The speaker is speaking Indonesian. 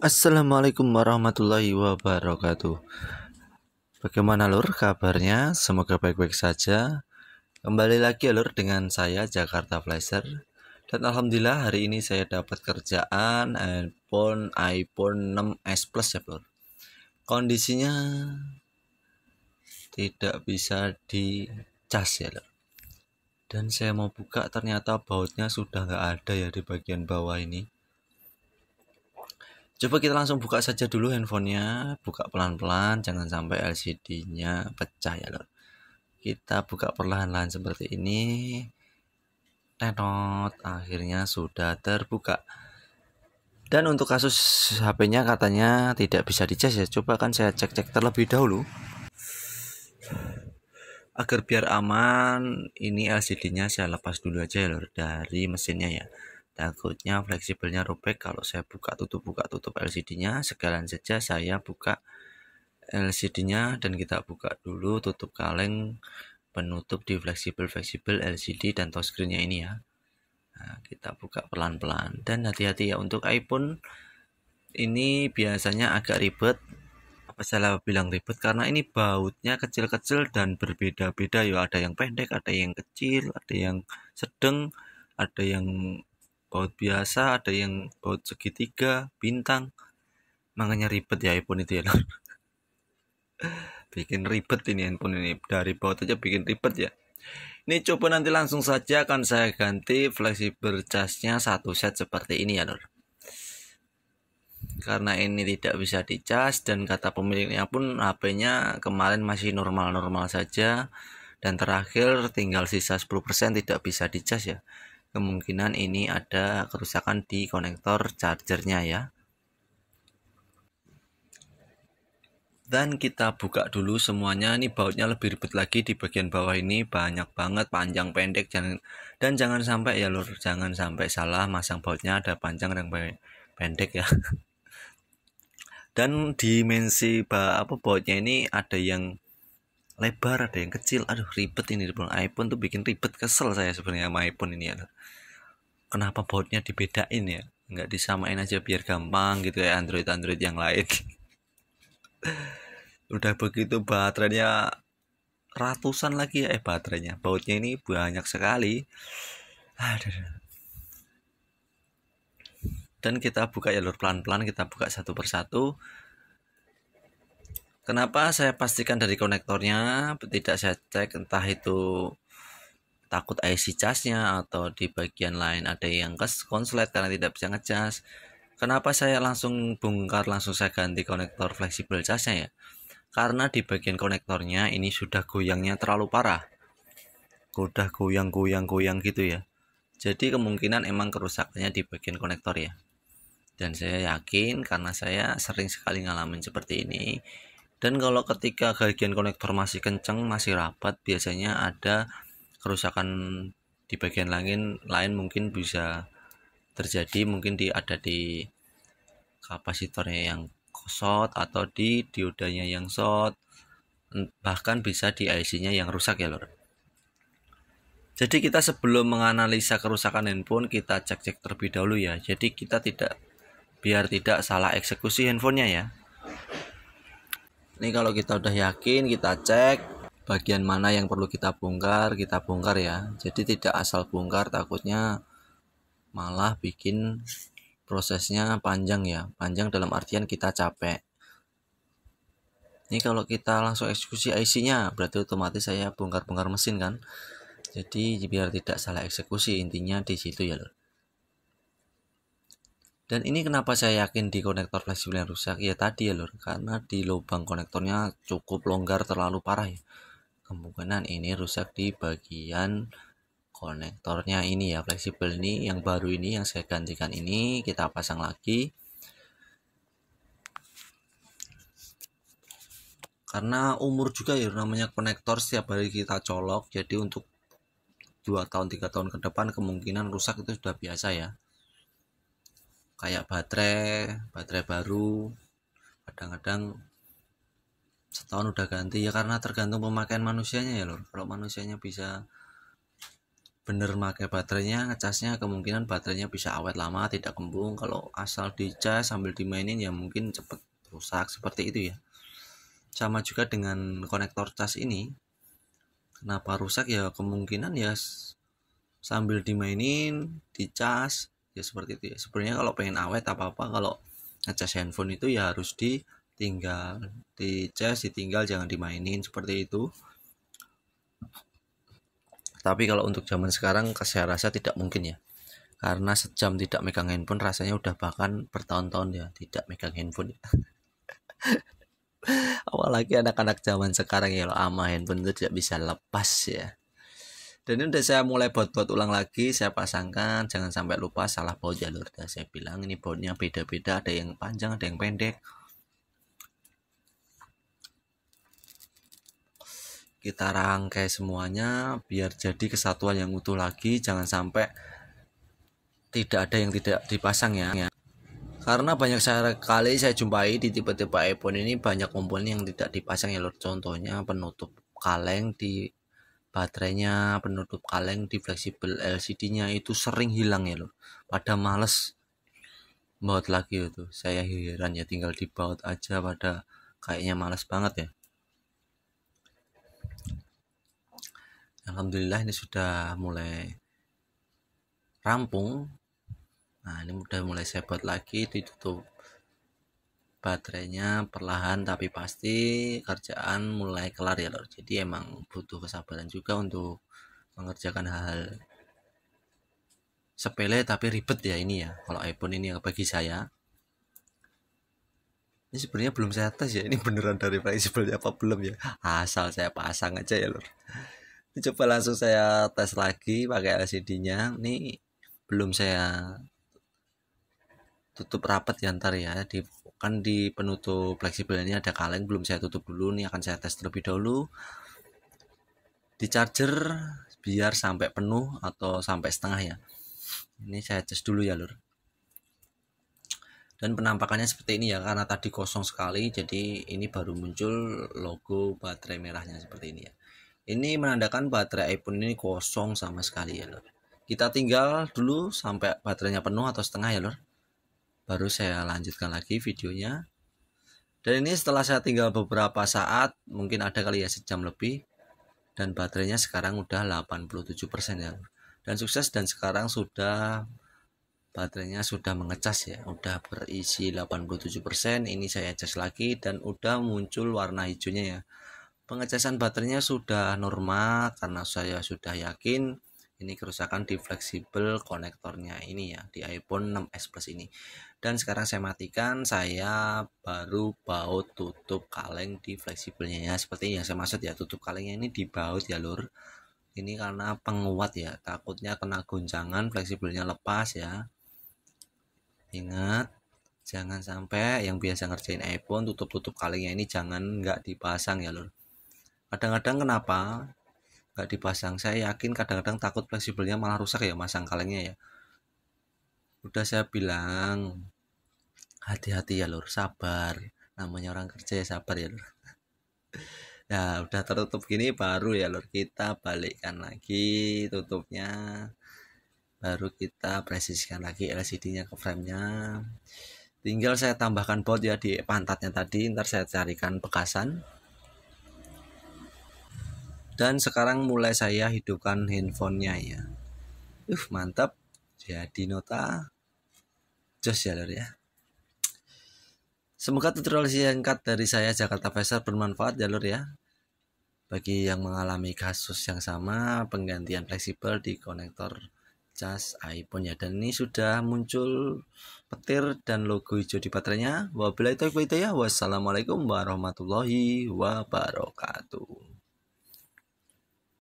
Assalamualaikum warahmatullahi wabarakatuh. Bagaimana lur kabarnya? Semoga baik-baik saja. Kembali lagi lur dengan saya Jakarta Flasher. Dan alhamdulillah hari ini saya dapat kerjaan iPhone 6s Plus ya lur. Kondisinya tidak bisa dicas ya lur. Dan saya mau buka ternyata bautnya sudah nggak ada ya di bagian bawah ini. Coba kita langsung buka saja dulu handphonenya, buka pelan-pelan, jangan sampai LCD-nya pecah ya lor. Kita buka perlahan-lahan seperti ini. Tetot, akhirnya sudah terbuka. Dan untuk kasus HP-nya katanya tidak bisa dicas ya. Coba kan saya cek-cek terlebih dahulu. Agar biar aman, ini LCD-nya saya lepas dulu aja ya lor dari mesinnya ya. Takutnya fleksibelnya robek kalau saya buka tutup LCD-nya. Sekalian saja saya buka LCD-nya dan kita buka dulu tutup kaleng penutup di fleksibel LCD dan touchscreen-nya ini ya. Nah, kita buka pelan-pelan dan hati-hati ya untuk iPhone ini biasanya agak ribet. Apa salah bilang ribet karena ini bautnya kecil-kecil dan berbeda-beda ya. Ada yang pendek, ada yang kecil, ada yang sedang, ada yang baut biasa, ada yang baut segitiga, bintang. Makanya ribet ya iPhone itu ya. Bikin ribet ini handphone ini, dari baut aja bikin ribet ya. Ini coba nanti langsung saja akan saya ganti fleksibel casnya satu set seperti ini ya lor. Karena ini tidak bisa dicas dan kata pemiliknya pun HP-nya kemarin masih normal-normal saja dan terakhir tinggal sisa 10% tidak bisa dicas ya. Kemungkinan ini ada kerusakan di konektor chargernya ya. Dan kita buka dulu semuanya. Ini bautnya lebih ribet lagi di bagian bawah ini, banyak banget panjang pendek dan jangan sampai ya lur, jangan sampai salah masang bautnya ada panjang dan pendek ya. Dan dimensi bautnya ini ada yang lebar, ada yang kecil. Aduh ribet ini iPhone tuh bikin ribet, kesel saya sebenarnya sama iPhone ini ya. Kenapa bautnya dibedain ya? Nggak disamain aja biar gampang gitu ya Android yang lain. Udah begitu baterainya ratusan lagi ya baterainya. Bautnya ini banyak sekali. Aduh. Dan kita buka ya lur, pelan-pelan kita buka satu persatu. Kenapa saya pastikan dari konektornya, tidak saya cek entah itu takut IC casnya atau di bagian lain ada yang konslet karena tidak bisa ngecas. Kenapa saya langsung bongkar, langsung saya ganti konektor fleksibel casnya ya? Karena di bagian konektornya ini sudah goyangnya terlalu parah. Udah goyang gitu ya. Jadi kemungkinan emang kerusakannya di bagian konektor ya. Dan saya yakin karena saya sering sekali ngalamin seperti ini. Dan kalau ketika bagian konektor masih kenceng, masih rapat, biasanya ada kerusakan di bagian lain mungkin bisa terjadi, mungkin ada di kapasitornya yang short atau di diodanya yang short, bahkan bisa di IC-nya yang rusak ya lor. Jadi kita sebelum menganalisa kerusakan handphone kita cek-cek terlebih dahulu ya. Jadi kita biar tidak salah eksekusi handphonenya ya. Ini kalau kita udah yakin kita cek bagian mana yang perlu kita bongkar ya. Jadi tidak asal bongkar, takutnya malah bikin prosesnya panjang ya. Panjang dalam artian kita capek. Ini kalau kita langsung eksekusi IC-nya berarti otomatis saya bongkar mesin kan. Jadi biar tidak salah eksekusi, intinya di situ ya lor. Dan ini kenapa saya yakin di konektor fleksibel yang rusak ya tadi ya lor, karena di lubang konektornya cukup longgar terlalu parah ya. Kemungkinan ini rusak di bagian konektornya ini ya, fleksibel ini yang baru ini yang saya gantikan ini kita pasang lagi. Karena umur juga ya namanya konektor setiap hari kita colok, jadi untuk 2 tahun 3 tahun ke depan kemungkinan rusak itu sudah biasa ya. Kayak baterai baru kadang-kadang setahun udah ganti ya, karena tergantung pemakaian manusianya ya lor. Kalau manusianya bisa bener pakai baterainya, ngecasnya kemungkinan baterainya bisa awet lama, tidak kembung. Kalau asal dicas sambil dimainin ya mungkin cepet rusak seperti itu ya. Sama juga dengan konektor cas ini, kenapa rusak ya kemungkinan ya sambil dimainin, dicas ya seperti itu ya. Sebenarnya kalau pengen awet apa-apa kalau ngecas handphone itu ya harus ditinggal, dicas, ditinggal, jangan dimainin seperti itu. Tapi kalau untuk zaman sekarang saya rasa tidak mungkin ya. Karena sejam tidak megang handphone rasanya udah bahkan bertahun-tahun ya tidak megang handphone ya. Apalagi anak-anak zaman sekarang ya loh, ama handphone itu tidak bisa lepas ya. Dan ini udah saya mulai buat ulang lagi, saya pasangkan, jangan sampai lupa salah baut jalur. Dan saya bilang ini bautnya beda-beda, ada yang panjang, ada yang pendek. Kita rangkai semuanya biar jadi kesatuan yang utuh lagi, jangan sampai tidak ada yang tidak dipasang ya. Karena banyak sekali saya jumpai di tipe-tipe iPhone ini banyak komponen yang tidak dipasang ya lor. Contohnya penutup kaleng di baterainya, penutup kaleng di fleksibel LCD-nya itu sering hilang ya lor. Pada males baut lagi itu. Saya heran ya, tinggal dibaut aja pada kayaknya males banget ya. Alhamdulillah ini sudah mulai rampung. Nah ini udah mulai saya buat lagi, ditutup baterainya perlahan tapi pasti, kerjaan mulai kelar ya lor. Jadi emang butuh kesabaran juga untuk mengerjakan hal-hal sepele tapi ribet ya ini ya. Kalau iPhone ini bagi saya ini sebenarnya belum saya tes ya, ini beneran dari fleksibelnya apa belum ya, asal saya pasang aja ya lor. Ini coba langsung saya tes lagi pakai LCD-nya. Ini belum saya tutup rapat ya ntar ya, kan di penutup fleksibel ini ada kaleng, belum saya tutup dulu. Ini akan saya tes terlebih dahulu di charger biar sampai penuh atau sampai setengah ya. Ini saya tes dulu ya lur. Dan penampakannya seperti ini ya, karena tadi kosong sekali, jadi ini baru muncul logo baterai merahnya seperti ini ya. Ini menandakan baterai iPhone ini kosong sama sekali ya lur. Kita tinggal dulu sampai baterainya penuh atau setengah ya lur, baru saya lanjutkan lagi videonya. Dan ini setelah saya tinggal beberapa saat, mungkin ada kali ya sejam lebih, dan baterainya sekarang udah 87% ya. Dan sukses, dan sekarang sudah baterainya sudah mengecas ya, udah berisi 87%. Ini saya cas lagi dan udah muncul warna hijaunya ya. Pengecasan baterainya sudah normal karena saya sudah yakin ini kerusakan di fleksibel konektornya ini ya, di iPhone 6s Plus ini. Dan sekarang saya matikan, saya baru baut tutup kaleng di fleksibelnya ya, seperti yang saya maksud ya. Tutup kalengnya ini dibaut ya lur, ini karena penguat ya, takutnya kena goncangan fleksibelnya lepas ya. Ingat, jangan sampai yang biasa ngerjain iPhone tutup kalengnya ini jangan nggak dipasang ya lur. Kadang-kadang kenapa nggak dipasang, saya yakin kadang-kadang takut fleksibelnya malah rusak ya masang kalengnya ya. Udah saya bilang hati-hati ya lur, sabar, namanya orang kerja ya sabar ya lur. Nah udah tertutup gini baru ya lur kita balikkan lagi tutupnya, baru kita presisikan lagi LCD-nya ke frame-nya. Tinggal saya tambahkan baut ya di pantatnya tadi, ntar saya carikan bekasan. Dan sekarang mulai saya hidupkan handphonenya ya. Mantap, jadi nota jos ya lur ya. Semoga tutorial singkat dari saya Jakarta Faisal bermanfaat ya lur ya, bagi yang mengalami kasus yang sama penggantian fleksibel di konektor cas iPhone ya. Dan ini sudah muncul petir dan logo hijau di baterainya. Wabillahi taufiq wal hidayah. Wassalamualaikum warahmatullahi wabarakatuh.